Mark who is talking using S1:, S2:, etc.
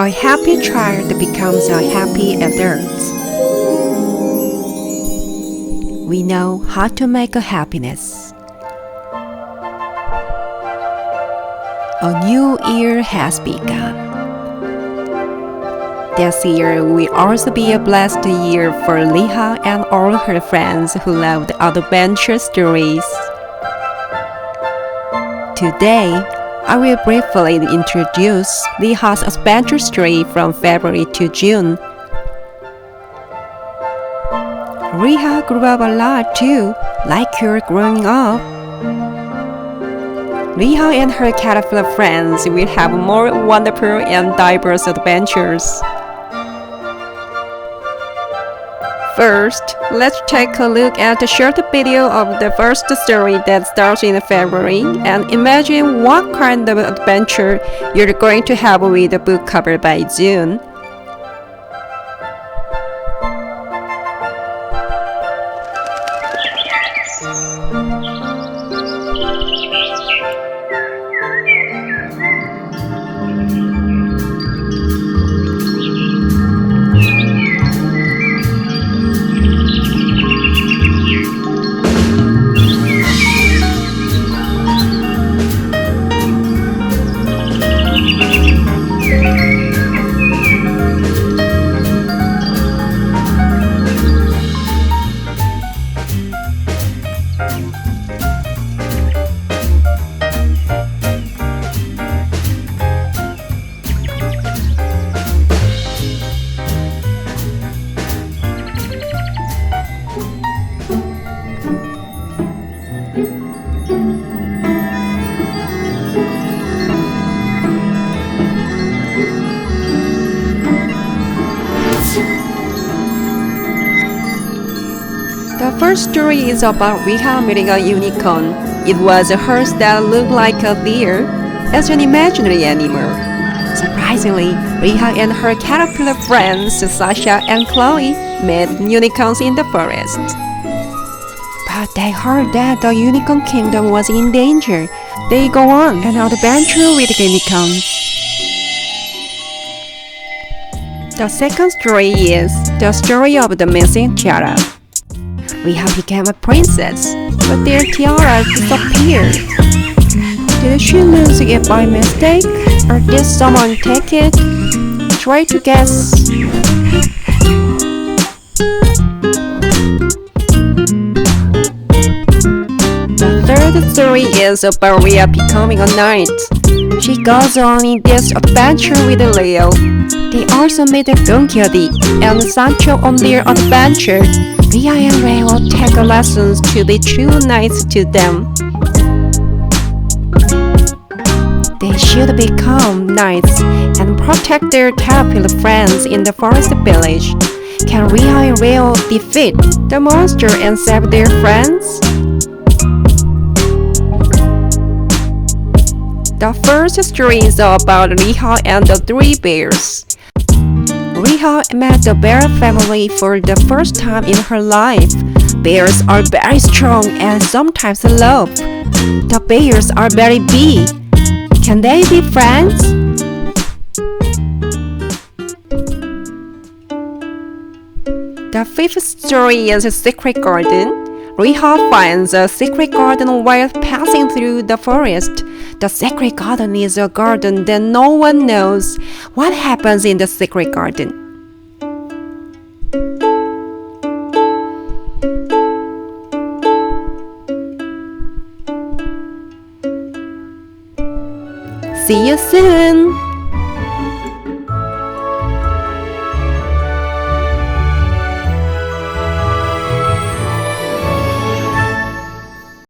S1: A happy child becomes a happy adult. We know how to make a happiness. A new year has begun. This year will also be a blessed year for Reaha and all her friends who loved adventure stories. Today, I will briefly introduce Reaha's adventure story from February to June. Reaha grew up a lot too, like you're growing up. Reaha and her caterpillar friends will have more wonderful and diverse adventures. First, let's take a look at a short video of the first story that starts in February and imagine what kind of adventure you're going to have with the book cover by June. The first story is about Reaha meeting a unicorn. It was a horse that looked like a deer as an imaginary animal. Surprisingly, Reaha and her caterpillar friends Sasha and Chloe met unicorns in the forest. But they heard that the unicorn kingdom was in danger. They go on an adventure with unicorns. The second story is the story of the missing tiara. Reaha became a princess, but their tiara disappeared. Did she lose it by mistake, or did someone take it? Try to guess. The third story is about Reaha becoming a knight. She goes on in this adventure with Leo. They also meet Don Quixote and Sancho on their adventure. Reaha and Ray will take lessons to be true knights to them. They should become knights and protect their caterpillar friends in the forest village. Can Reaha and Ray defeat the monster and save their friends? The first story is about Reaha and the three bears. Reaha met the bear family for the first time in her life. Bears are very strong and sometimes love. The bears are very big. Can they be friends? The fifth story is a secret garden. Reaha finds a secret garden while passing through the forest. The secret garden is a garden that no one knows what happens in the secret garden. See you soon!